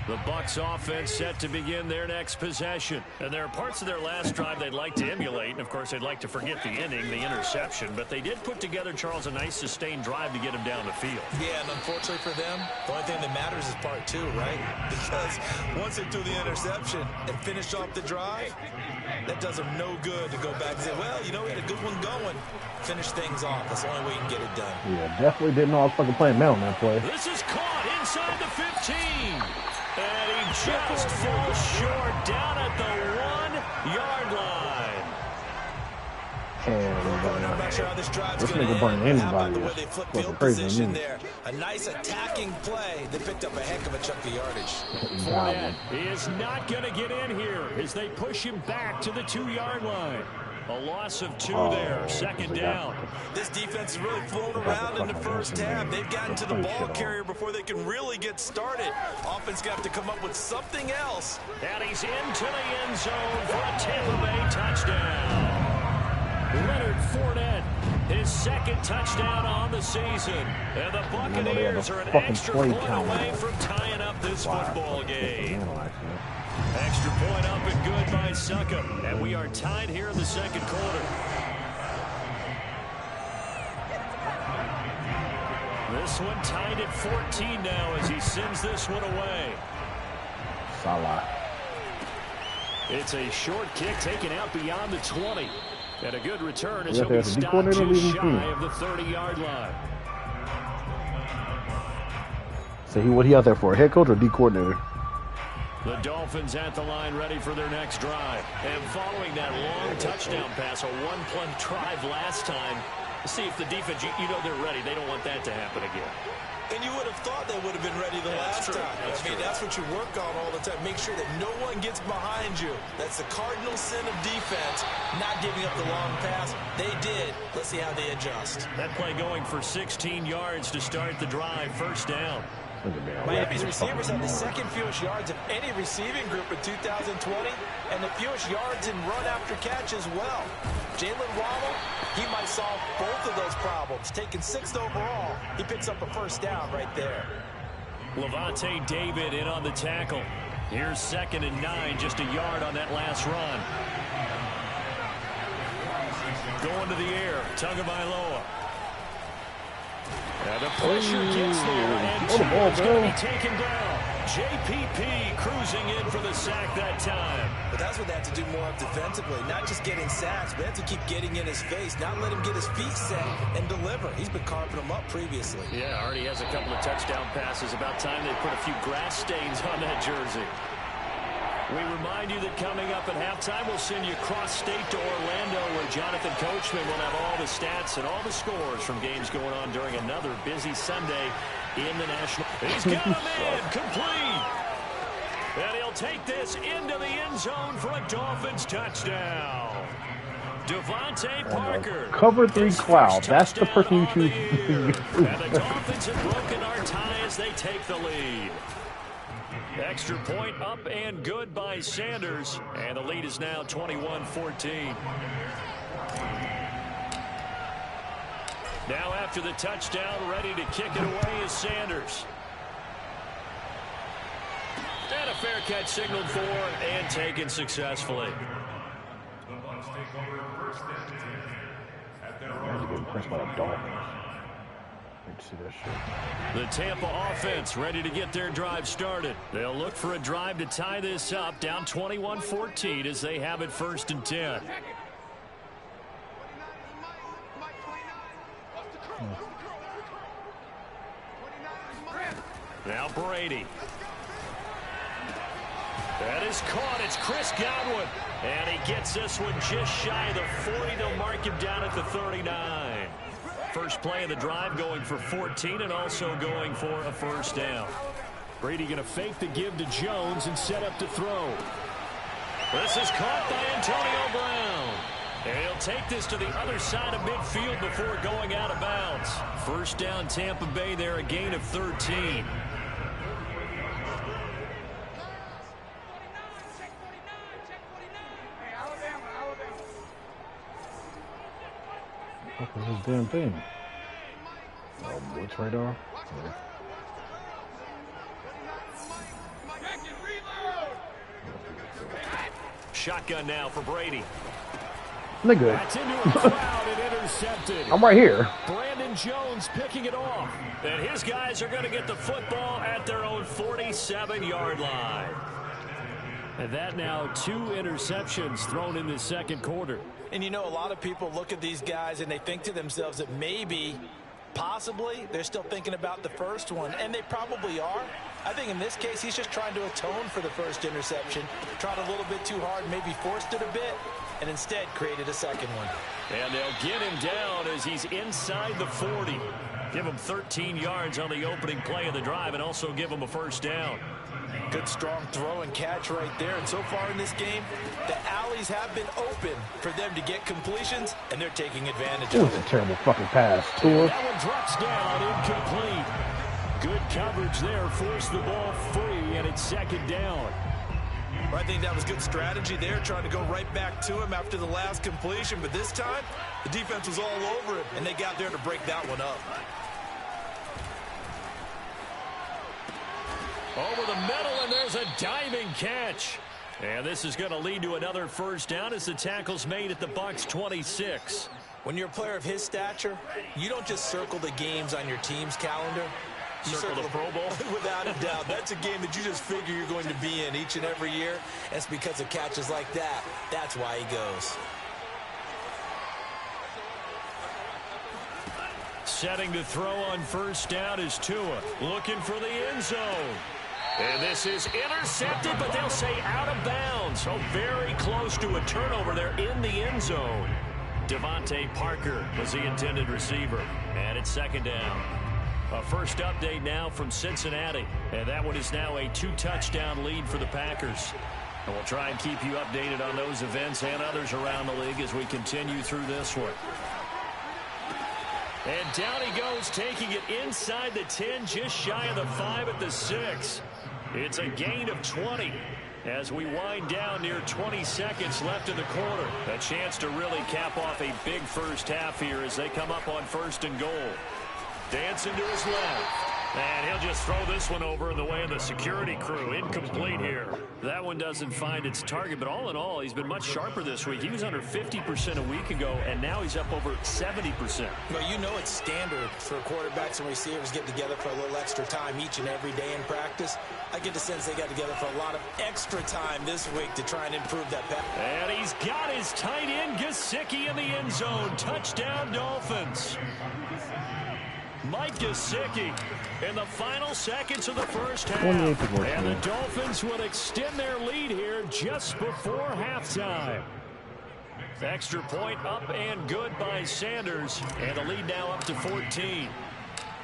The Bucs offense set to begin their next possession. And there are parts of their last drive they'd like to emulate. And, of course, they'd like to forget the inning, the interception. But they did put together, Charles, a nice sustained drive to get him down the field. Yeah, and unfortunately for them, the only thing that matters is part two, right? Because once they threw the interception and finished off the drive, that does them no good to go back and say, well, you know, we had a good one going. Finish things off. That's the only way you can get it done. Yeah, definitely didn't know I was fucking playing Madden on that play. This is caught inside the 15. And he just falls short down at the 1-yard line. I'm not sure how this drive's This going to nigga burning anybody. the way they flip field position there. A nice attacking play that picked up a heck of a chunk of yardage. Fournette is not going to get in here as they push him back to the 2-yard line. A loss of 2 there, second down. This defense has really flown around in the first half. They've gotten to the ball carrier before they can really get started. Offense got to come up with something else. And he's into the end zone for a Tampa Bay touchdown. Leonard Fournette, his second touchdown on the season. And the Buccaneers are an extra point away from tying up this football game. Extra point up and good by Suckup. And we are tied here in the second quarter. This one tied at 14 now as he sends this one away. Salah. It's a short kick taken out beyond the 20. And a good return as he'll be stopped just shy of the 30-yard line. So what he out there for, a head coach or D coordinator? The Dolphins at the line ready for their next drive. And following that long touchdown pass, a one-play drive last time, see if the defense, you know they're ready. They don't want that to happen again. And you would have thought they would have been ready the last time. That's what you work on all the time. Make sure that no one gets behind you. That's the cardinal sin of defense, not giving up the long pass. They did. Let's see how they adjust. That play going for 16 yards to start the drive, first down. Miami's receivers had the second fewest yards of any receiving group in 2020 and the fewest yards in run after catch as well. Jalen Waddle, he might solve both of those problems. Taking 6th overall, he picks up a first down right there. Levante David in on the tackle. Here's 2nd and 9, just a yard on that last run. Going to the air, Tagovailoa. And the pressure gets there, and Tua's going to be taken down. JPP cruising in for the sack that time. But that's what they have to do more of defensively, not just getting sacks, but they have to keep getting in his face, not let him get his feet set and deliver. He's been carving them up previously. Yeah, already has a couple of touchdown passes. About time they put a few grass stains on that jersey. We remind you that coming up at halftime, we'll send you cross-state to Orlando, where Jonathan Coachman will have all the stats and all the scores from games going on during another busy Sunday in the National. He's got a man complete. And he'll take this into the end zone for a Dolphins touchdown. Devontae Parker. Cover 3 cloud. That's the person you choose. And the Dolphins have broken our tie as they take the lead. Extra point up and good by Sanders. And the lead is now 21-14. Now after the touchdown, ready to kick it away is Sanders. And a fair catch signaled for and taken successfully. Impressed by the Dolphins. See that shit. The Tampa offense ready to get their drive started. They'll look for a drive to tie this up, down 21-14 as they have it 1st and 10. Now Brady. That is caught. It's Chris Godwin. And he gets this one just shy of the 40. They'll mark him down at the 39. First play of the drive going for 14 and also going for a first down. Brady going to fake the give to Jones and set up to throw. This is caught by Antonio Brown. And he'll take this to the other side of midfield before going out of bounds. First down Tampa Bay there, a gain of 13. What was this damn thing? Oh, blitz radar? Yeah. Shotgun now for Brady. They're good. That's into a crowd and intercepted. I'm right here. Brandon Jones picking it off. And his guys are going to get the football at their own 47-yard line. And that now 2 interceptions thrown in the second quarter. And you know, a lot of people look at these guys and they think to themselves that maybe, possibly, they're still thinking about the first one. And they probably are. I think in this case, he's just trying to atone for the first interception. Tried a little bit too hard, maybe forced it a bit, and instead created a second one. And they'll get him down as he's inside the 40. Give him 13 yards on the opening play of the drive and also give him a first down. Good strong throw and catch right there. And so far in this game, the alleys have been open for them to get completions, and they're taking advantage It of was it. a terrible fucking pass. Tua. That one drops down, incomplete. Good coverage there, forced the ball free, and it's second down. I think that was good strategy there, trying to go right back to him after the last completion. But this time, the defense was all over him, and they got there to break that one up. Over the middle, and there's a diving catch. And this is going to lead to another first down as the tackle's made at the Bucs 26. When you're a player of his stature, you don't just circle the games on your team's calendar. You Circle the Pro Bowl? Without a doubt. That's a game that you just figure you're going to be in each and every year. And it's because of catches like that. That's why he goes. Setting to throw on first down is Tua. Looking for the end zone. And this is intercepted, but they'll say out of bounds. So very close to a turnover there in the end zone. Devontae Parker was the intended receiver. And it's second down. A first update now from Cincinnati. And that one is now a 2-touchdown lead for the Packers. And we'll try and keep you updated on those events and others around the league as we continue through this one. And down he goes, taking it inside the 10, just shy of the 5 at the 6. It's a gain of 20 as we wind down near 20 seconds left in the quarter. A chance to really cap off a big first half here as they come up on first and goal. Dancing to his left. And he'll just throw this one over in the way of the security crew. Incomplete here. That one doesn't find its target, but all in all, he's been much sharper this week. He was under 50% a week ago, and now he's up over 70%. Well, you know it's standard for quarterbacks and receivers get together for a little extra time each and every day in practice. I get the sense they got together for a lot of extra time this week to try and improve that pass. And he's got his tight end, Gesicki, in the end zone. Touchdown, Dolphins. Mike Gesicki in the final seconds of the first half. And the Dolphins will extend their lead here just before halftime. Extra point up and good by Sanders. And the lead now up to 14.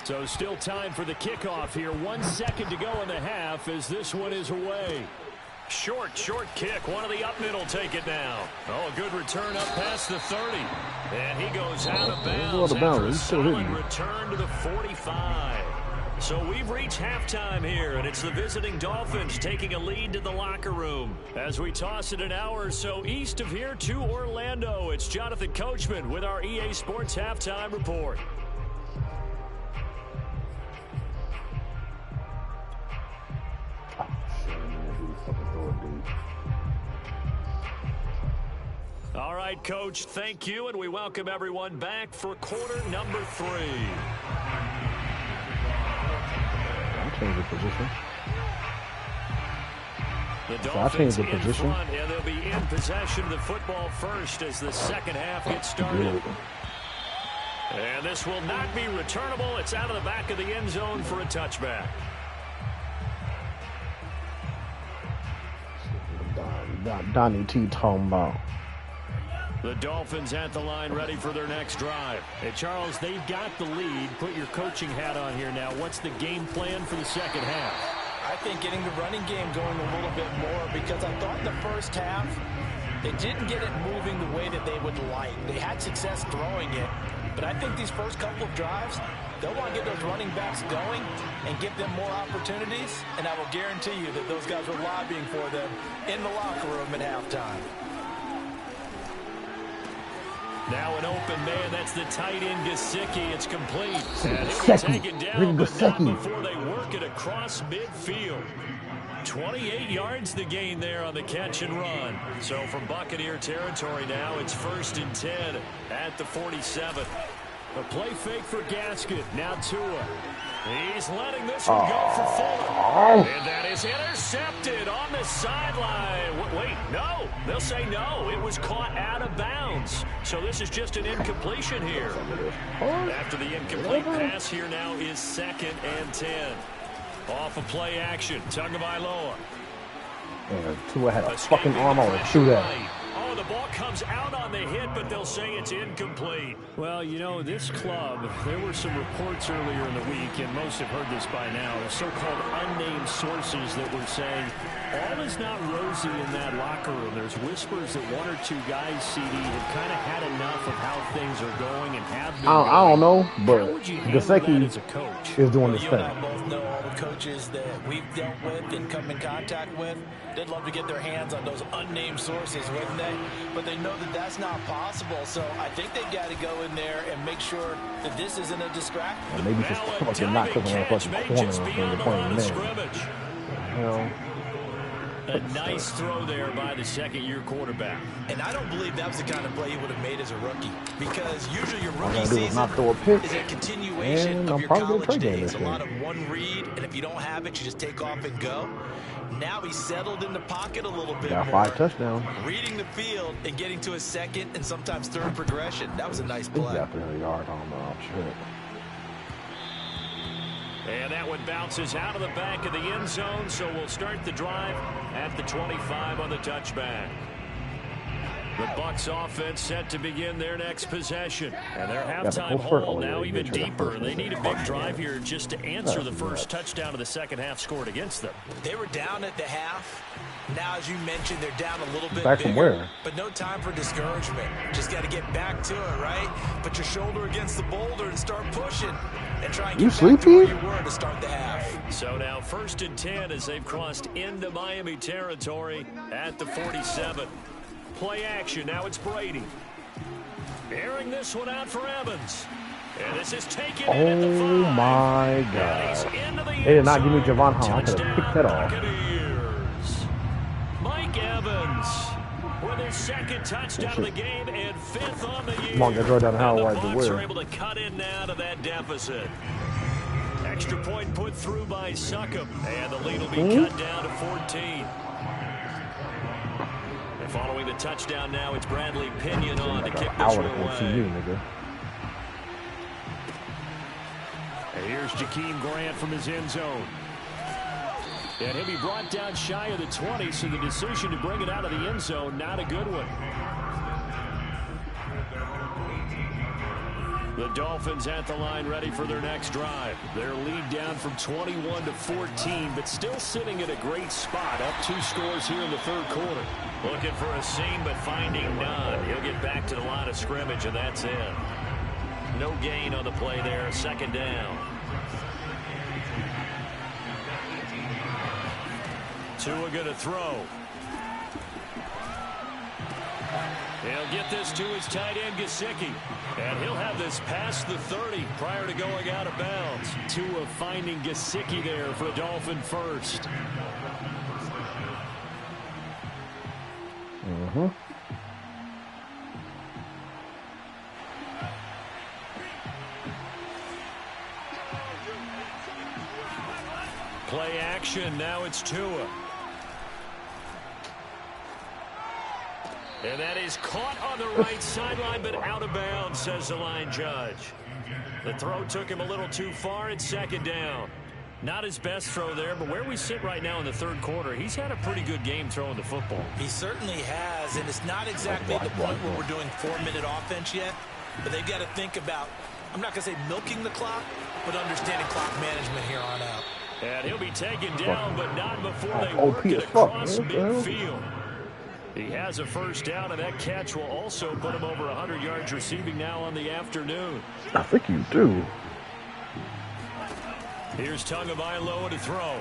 So still time for the kickoff here. 1 second to go in the half as this one is away. Short kick. One of the up middle take it now. Oh, a good return up past the 30. And he goes out of bounds after a solid return to the 45. So we've reached halftime here, and it's the visiting Dolphins taking a lead to the locker room. As we toss it an hour or so east of here to Orlando, it's Jonathan Coachman with our EA Sports Halftime Report. All right, Coach, thank you, and we welcome everyone back for quarter number 3. I'm changing position. The Dolphins in front, and they'll be in possession of the football first as the second half gets started. And this will not be returnable. It's out of the back of the end zone for a touchback. Donnie T. talking about. The Dolphins at the line ready for their next drive. Hey, Charles, they've got the lead. Put your coaching hat on here now. What's the game plan for the second half? I think getting the running game going a little bit more because I thought in the first half they didn't get it moving the way that they would like. They had success throwing it, but I think these first couple of drives, they'll want to get those running backs going and give them more opportunities, and I will guarantee you that those guys were lobbying for them in the locker room at halftime. Now an open man, that's the tight end Gesicki. It's complete. And he'll be taken down, but not before they work it across midfield. 28 yards the gain there on the catch and run. So from Buccaneer territory now, it's 1st and 10 at the 47. A play fake for Gaskin. Now Tua. He's letting this one go for Fuller. And that is intercepted on the sideline. Wait, no. They'll say no. It was caught out of bounds. So this is just an incompletion here. After the incomplete pass, here now is 2nd and 10. Off of play action. Tagovailoa. Yeah, Tua had a fucking arm on it. Shoot that. Oh, the ball comes out on the hit, but they'll say it's incomplete. Well, you know, this club, there were some reports earlier in the week, and most have heard this by now, of so-called unnamed sources that were saying all is not rosy in that locker room. There's whispers that 1 or 2 guys, CD, have kind of had enough of how things are going and have been I don't know, but Gesicki is doing his thing. You and I both know all the coaches that we've dealt with and come in contact with. They'd love to get their hands on those unnamed sources, wouldn't they? But they know that that's not possible. So I think they've got to go in there and make sure that this isn't a distraction. Well, maybe just fucking not because on the fucking corner when they're playing man. Hell. A nice throw there by the second-year quarterback. And I don't believe that was the kind of play he would have made as a rookie. Because usually your rookie do is season not throw a pick, is a continuation of your college days. A lot of one read, and if you don't have it, you just take off and go. Now he's settled in the pocket a little bit got more. 5 touchdowns. Reading the field and getting to a second and sometimes third progression. That was a nice play. He's definitely hard on the shit. And that one bounces out of the back of the end zone, so we'll start the drive at the 25 on the touchback. The Bucs offense set to begin their next possession. And their halftime hole now even deeper. They need a big drive here just to answer the first touchdown of the second half scored against them. They were down at the half. Now, as you mentioned, they're down a little bit back bigger, from where? But no time for discouragement. Just got to get back to it, right? Put your shoulder against the boulder and start pushing. And try and get back to where you were to start the half. So now 1st and 10 as they've crossed into Miami territory at the 47. Play action. Now it's Brady. Airing this one out for Evans. And this is taken in at the 5. Oh my God. They did not give me Javon Hall. I could have picked that off. Mike Evans with his 2nd touchdown of the game and 5th on the year. Come on, get right down the hall right the to Bucs where. are able to cut in now to that deficit. Extra point put through by Succop. And the lead will be cut down to 14. And following the touchdown now, it's Bradley Pinion on to kick this one away. And here's Jakeem Grant from his end zone. And he'll be brought down shy of the 20, so the decision to bring it out of the end zone, not a good one. The Dolphins at the line ready for their next drive. Their lead down from 21 to 14, but still sitting at a great spot. Up 2 scores here in the 3rd quarter. Looking for a seam, but finding none. He'll get back to the line of scrimmage, and that's it. No gain on the play there. 2nd down. Tua going to throw. He'll get this to his tight end, Gesicki. And he'll have this past the 30 prior to going out of bounds. Tua finding Gesicki there for Dolphin first. Play action. Now it's Tua. And that is caught on the right sideline, but out of bounds, says the line judge. The throw took him a little too far. It's 2nd down. Not his best throw there, but where we sit right now in the 3rd quarter, he's had a pretty good game throwing the football. He certainly has, and it's not exactly the point where we're doing 4-minute offense yet, but they've got to think about, I'm not going to say milking the clock, but understanding clock management here on out. And he'll be taken down, but not before they work it across midfield. He has a first down, and that catch will also put him over 100 yards receiving now on the afternoon. I think you do. Here's Tagovailoa to throw.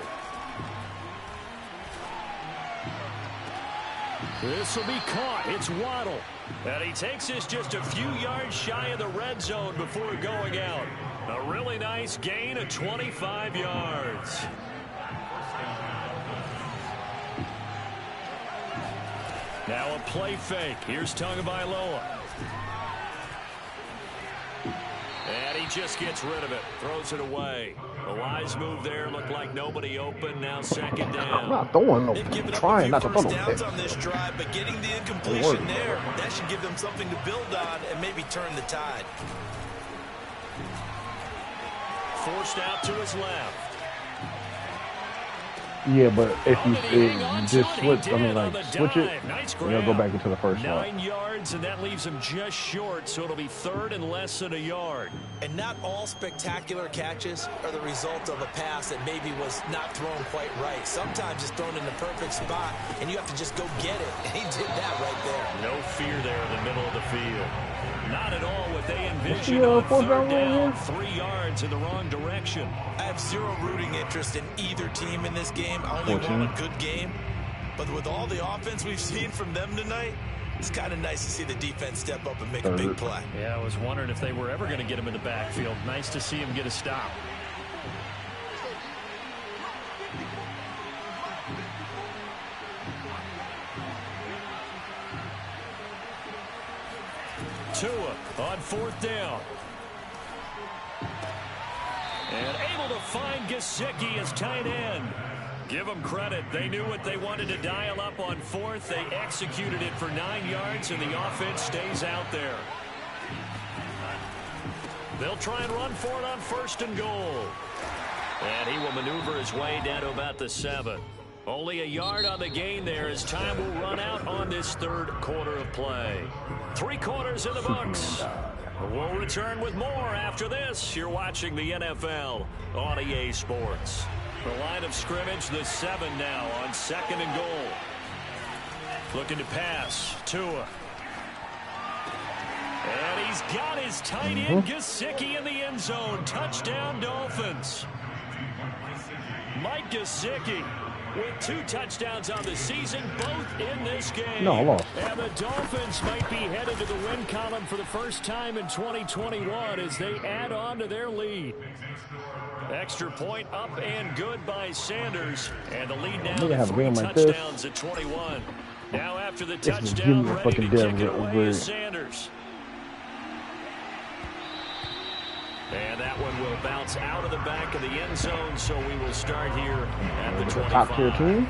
This will be caught. It's Waddle. And he takes this just a few yards shy of the red zone before going out. A really nice gain of 25 yards. Now a play fake. Here's Tagovailoa. And he just gets rid of it. Throws it away. A wise move there. Looked like nobody open. Now second down. I'm not throwing no. They've given up Trying a not few to throw first no downs picks. on this drive, but getting the incompletion there, that should give them something to build on and maybe turn the tide. Forced out to his left. Yeah, but if you just switch, switch it, Nice you'll go back into the first slot. 9 yards, and that leaves him just short, so it'll be third and less than a yard. And not all spectacular catches are the result of a pass that maybe was not thrown quite right. Sometimes it's thrown in the perfect spot, and you have to just go get it. And he did that right there. No fear there in the middle of the field. Not at all what they envisioned the on fourth third down down. 3 yards in the wrong direction. I have zero rooting interest in either team in this game. I only want a good game. But with all the offense we've seen from them tonight, it's kind of nice to see the defense step up and make a big play. Yeah, I was wondering if they were ever going to get him in the backfield. Nice to see him get a stop. Tua on fourth down. And able to find Gesicki as tight end. Give them credit. They knew what they wanted to dial up on fourth. They executed it for 9 yards, and the offense stays out there. They'll try and run for it on first and goal. And he will maneuver his way down to about the 7. Only a yard on the gain there as time will run out on this third quarter of play. 3 quarters in the books. We'll return with more after this. You're watching the NFL on EA Sports. The line of scrimmage, the 7 now on second and goal. Looking to pass. Tua. And he's got his tight end, Gesicki, in the end zone. Touchdown, Dolphins. Mike Gesicki with 2 touchdowns on the season, both in this game. No, I lost. And the Dolphins might be headed to the win column for the first time in 2021 as they add on to their lead. Extra point up and good by Sanders. And the lead now to 3 touchdowns at 21. Now after the touchdown, ready to kick it away is Sanders. And that one will bounce out of the back of the end zone, so we will start here at the 25. Top tier team.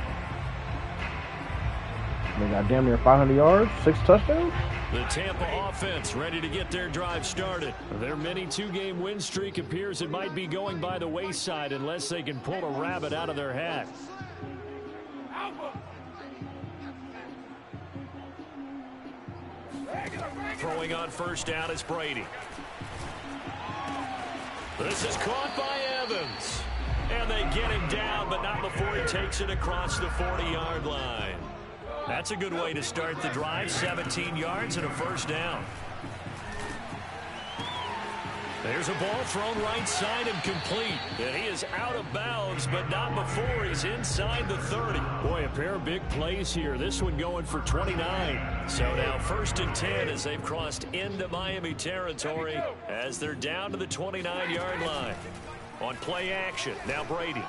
They got damn near 500 yards, 6 touchdowns. The Tampa offense ready to get their drive started. Their mini 2-game win streak appears it might be going by the wayside unless they can pull a rabbit out of their hat. Throwing on first down is Brady. This is caught by Evans. And they get him down, but not before he takes it across the 40-yard line. That's a good way to start the drive. 17 yards and a first down. There's a ball thrown right side and complete. And he is out of bounds, but not before he's inside the 30. Boy, a pair of big plays here. This one going for 29. So now first and 10 as they've crossed into Miami territory as they're down to the 29-yard line. On play action, now Brady.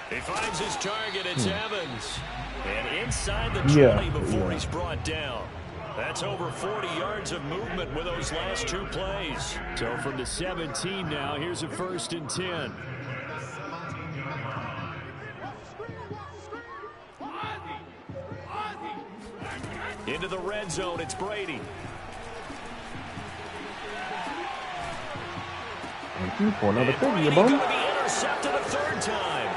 He finds his target. It's Evans. And inside the 20 before he's brought down. That's over 40 yards of movement with those last 2 plays. So from the 17 now, here's a first and 10. Into the red zone, it's Brady. Thank you for another thing, you Brady bum. going to be intercepted a 3rd time.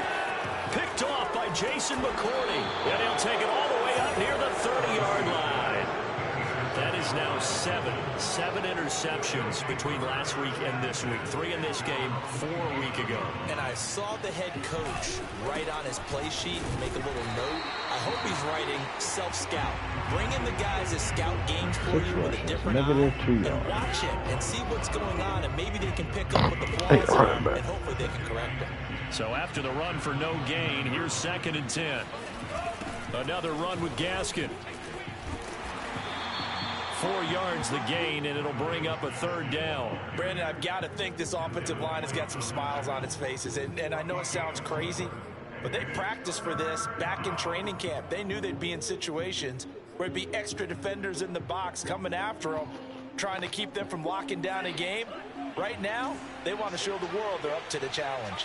Picked off by Jason McCourty. And he'll take it all the way up near the 30-yard line. That is now 7 interceptions between last week and this week. 3 in this game, 4 a week ago. And I saw the head coach write on his play sheet and make a little note. I hope he's writing self-scout. Bring in the guys that scout games for you with a different eye and watch it and see what's going on, and maybe they can pick up what the flaws are and hopefully they can correct them. So after the run for no gain, here's 2nd and 10. Another run with Gaskin. 4 yards the gain, and it'll bring up a 3rd down. Brandon, I've got to think this offensive line has got some smiles on its faces, and I know it sounds crazy, but they practiced for this back in training camp. They knew they'd be in situations where it'd be extra defenders in the box coming after them, trying to keep them from locking down a game. Right now, they want to show the world they're up to the challenge.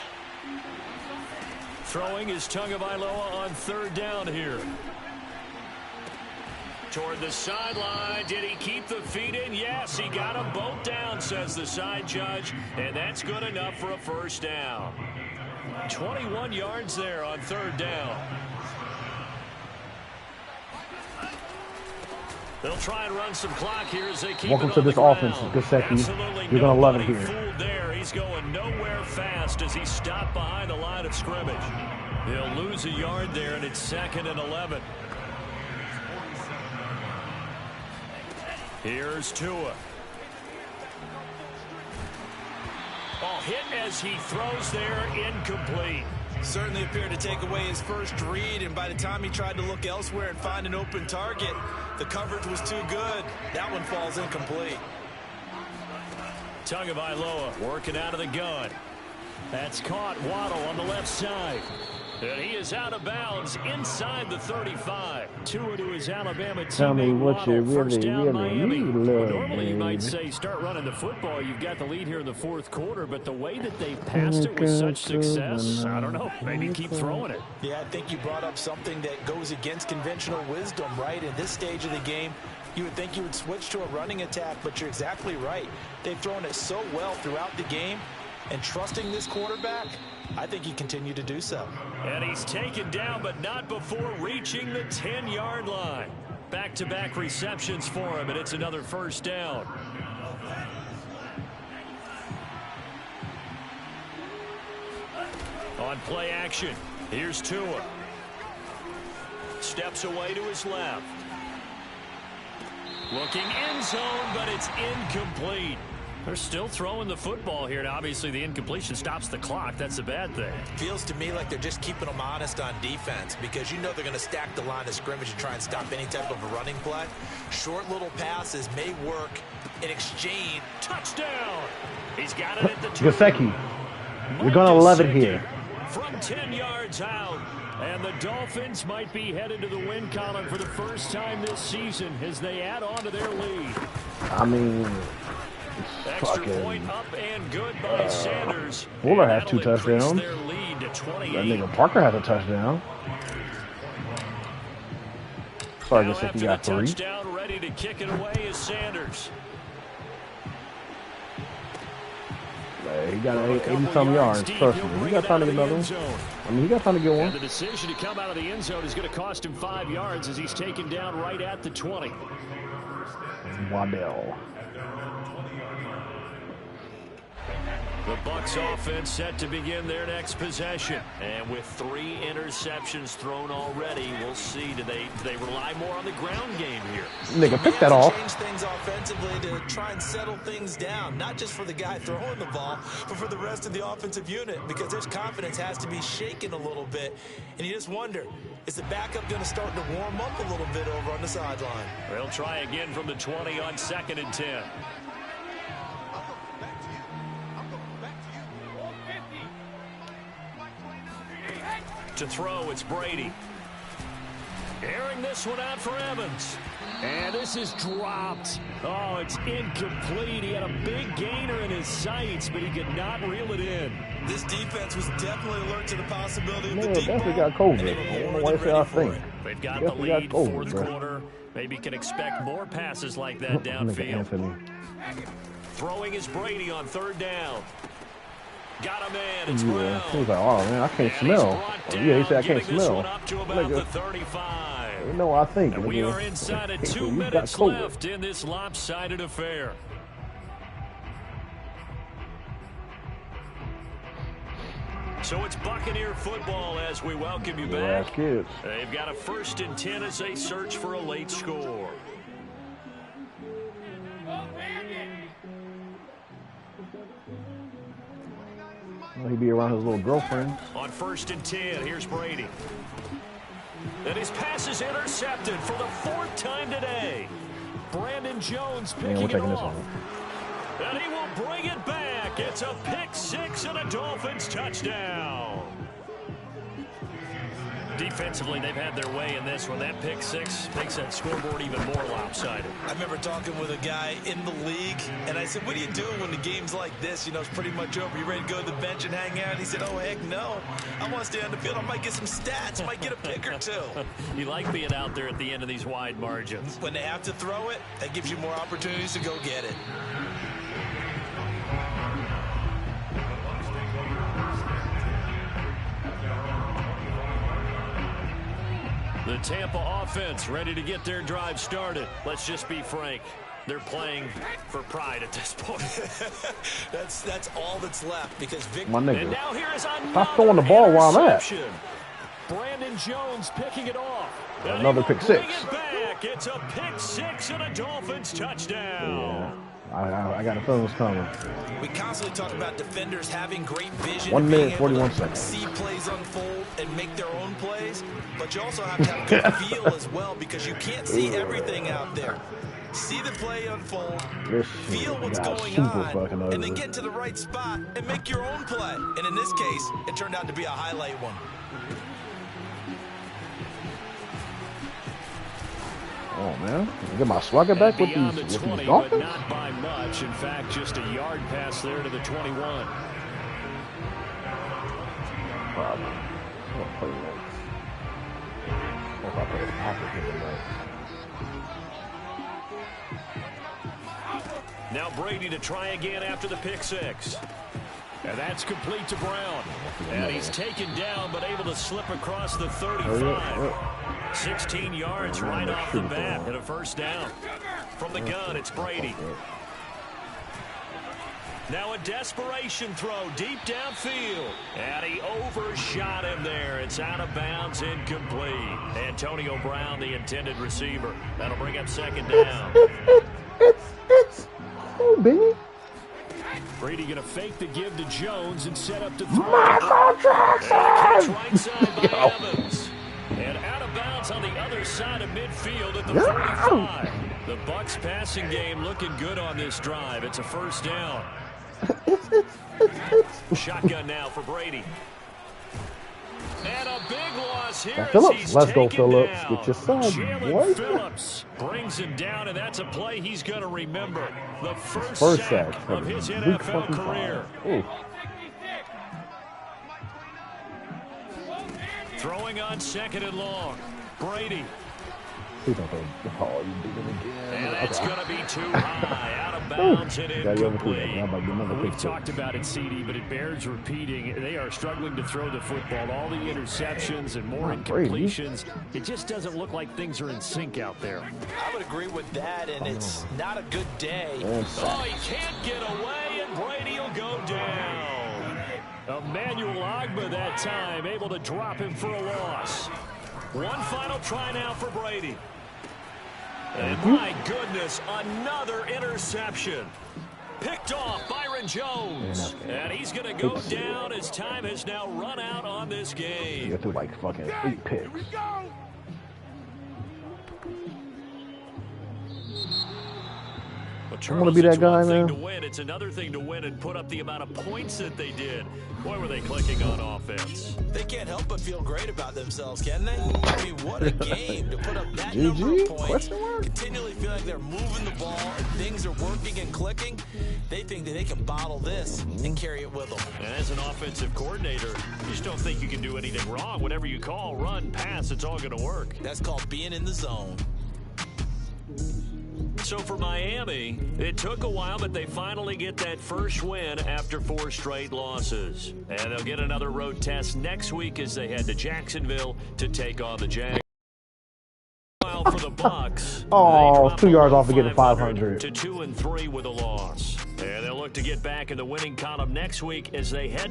Throwing is Tagovailoa on 3rd down here. Toward the sideline. Did he keep the feet in? Yes, he got them both down, says the side judge. And that's good enough for a 1st down. 21 yards there on 3rd down. They'll try and run some clock here as they keep Welcome it to on this the ground. offense, Gesicki. Absolutely You're going to love it nobody here. fooled there. He's going nowhere fast as he stopped behind the line of scrimmage. He'll lose a yard there, and it's 2nd and 11. Here's Tua. Ball hit as he throws there, incomplete. Certainly appeared to take away his first read, and by the time he tried to look elsewhere and find an open target, the coverage was too good. That one falls incomplete. Tagovailoa working out of the gun. That's caught. Waddle on the left side. And he is out of bounds inside the 35. Tua to his Alabama teammate. Tell me what you Waddle. First really, down, really Miami. need, love, Normally you might baby. say start running the football. You've got the lead here in the 4th quarter, but the way that they passed it with such success, I don't know. Maybe keep throwing it. Yeah, I think you brought up something that goes against conventional wisdom, right? In this stage of the game, you would think you would switch to a running attack, but you're exactly right. They've thrown it so well throughout the game, and trusting this quarterback, I think he continued to do so. And he's taken down, but not before reaching the 10-yard line. Back-to-back receptions for him, and it's another 1st down. On play action, here's Tua. Steps away to his left. Looking end zone, but it's incomplete. They're still throwing the football here, and obviously the incompletion stops the clock. That's a bad thing. Feels to me like they're just keeping them honest on defense, because you know they're going to stack the line of scrimmage and try and stop any type of a running play. Short little passes may work in exchange. Touchdown! He's got it at the 2. Gesicki, you're going to love it here. From 10 yards out. And the Dolphins might be headed to the win column for the first time this season as they add on to their lead. I mean, Extra point up and good by Sanders. Fuller has 2 That'll increase touchdowns. their lead to 28. That nigga Parker has a touchdown. Sorry, Now Gesicki after got the 3. touchdown, ready to kick it away is Sanders. He got 80-some yards. Trust me, he got time to get another one. I mean, he got time to get one. And the decision to come out of the end zone is going to cost him 5 yards as he's taken down right at the 20. Waddell. The Bucs offense set to begin their next possession. And with 3 interceptions thrown already, we'll see. Do they rely more on the ground game here? Nigga, pick that off. Change things offensively to try and settle things down, not just for the guy throwing the ball, but for the rest of the offensive unit, because their confidence has to be shaken a little bit. And you just wonder, is the backup going to start to warm up a little bit over on the sideline? They'll try again from the 20 on 2nd and 10. To throw, it's Brady. Airing this one out for Evans. And this is dropped. Oh, it's incomplete. He had a big gainer in his sights, but he could not reel it in. This defense was definitely alert to the possibility of Man, the deep definitely ball. got COVID. I don't know why I say I think. They've got Definitely the got lead, COVID, 4th bro. quarter. Maybe can expect more passes like that Nigga downfield. Anthony. Throwing is Brady on 3rd down. Got him in. It's Yeah, Brown. he was like, oh man, I can't And he's smell. brought Yeah, he said I down, can't getting this smell. one up to about Nigga, the 35. you know what I think. And we nigga. are inside of 2 You got minutes COVID. left in this lopsided affair. So it's Buccaneer football as we welcome you Yeah, back. kids. They've got a 1st and 10 as they search for a late score. He'd be around his little girlfriend. On 1st and 10, here's Brady. And his pass is intercepted for the 4th time today. Brandon Jones Man, picking we're it taking this off. one. And he will bring it back. It's a pick 6 and a Dolphins touchdown. Defensively, they've had their way in this one. That pick six makes that scoreboard even more lopsided. I remember talking with a guy in the league, and I said, what are you doing when the game's like this? You know, it's pretty much over. You ready to go to the bench and hang out? And he said, oh, heck no. I want to stay on the field. I might get some stats. I might get a pick or two. You like being out there at the end of these wide margins. When they have to throw it, that gives you more opportunities to go get it. The Tampa offense ready to get their drive started. Let's just be frank. They're playing for pride at this point. that's all that's left because My nigga. And now here is Stop throwing the ball where I'm at. Brandon Jones picking it off. Another pick six. Bring it back. It's a pick six and a Dolphins touchdown. Yeah. I got a feeling it's coming. We constantly talk about defenders having great vision. 1 minute, being 41 able to seconds. see plays unfold and make their own plays. But you also have to have good feel as well because you can't see everything out there. See the play unfold, feel what's going on, and then get to the right spot and make your own play. And in this case, it turned out to be a highlight one. Oh, man. Get my swagger back with these but Dolphins? not by much. In fact, just a yard pass there to the 21. Probably. I'll play right. If I play the Packers with right. Now Brady to try again after the pick six. And that's complete to Brown. And he's taken down, but able to slip across the 35. 16 yards right off the bat and a first down. From the gun, it's Brady. Now a desperation throw deep downfield. And he overshot him there. It's out of bounds, incomplete. Antonio Brown, the intended receiver. That'll bring up second down. It's oh, baby. Brady going to fake the give to Jones and set up to throw. Michael Jackson! Right side by Evans. And out of bounds on the other side of midfield at the 45. The Bucs passing game looking good on this drive. It's a first down. Shotgun now for Brady. And a big loss here. Phillips. Let's go, Phillips. Get your son, boy. Phillips brings him down, and that's a play he's going to remember. The first sack of his NFL career. Ooh. Throwing on second and long. Brady. Please don't throw the ball. You did it again. And that's going to be too high. Out of bounds and incomplete. We've talked about it, CD, but it bears repeating. They are struggling to throw the football. All the interceptions and more incompletions. It just doesn't look like things are in sync out there. I would agree with that, and it's not a good day. Oh, he can't get away, and Brady will go down. Emmanuel Ogbah that time, able to drop him for a loss. One final try now for Brady. And my goodness, another interception. Picked off Byron Jones. And he's going to go down as time has now run out on this game. You threw like fucking 8 picks. I want to be that guy, man. To win. It's another thing to win and put up the amount of points that they did. Boy, were they clicking on offense. They can't help but feel great about themselves, can they? I mean, what a game to put up that number of points. Continually feel like they're moving the ball and things are working and clicking. They think that they can bottle this and carry it with them. And as an offensive coordinator, you just don't think you can do anything wrong. Whatever you call, run, pass, it's all going to work. That's called being in the zone. So for Miami, it took a while, but they finally get that first win after 4 straight losses. And they'll get another road test next week as they head to Jacksonville to take on the Jags. While for the Bucs, oh, 2 yards off of getting 500. To 2-3 with a loss. And they'll look to get back in the winning column next week as they head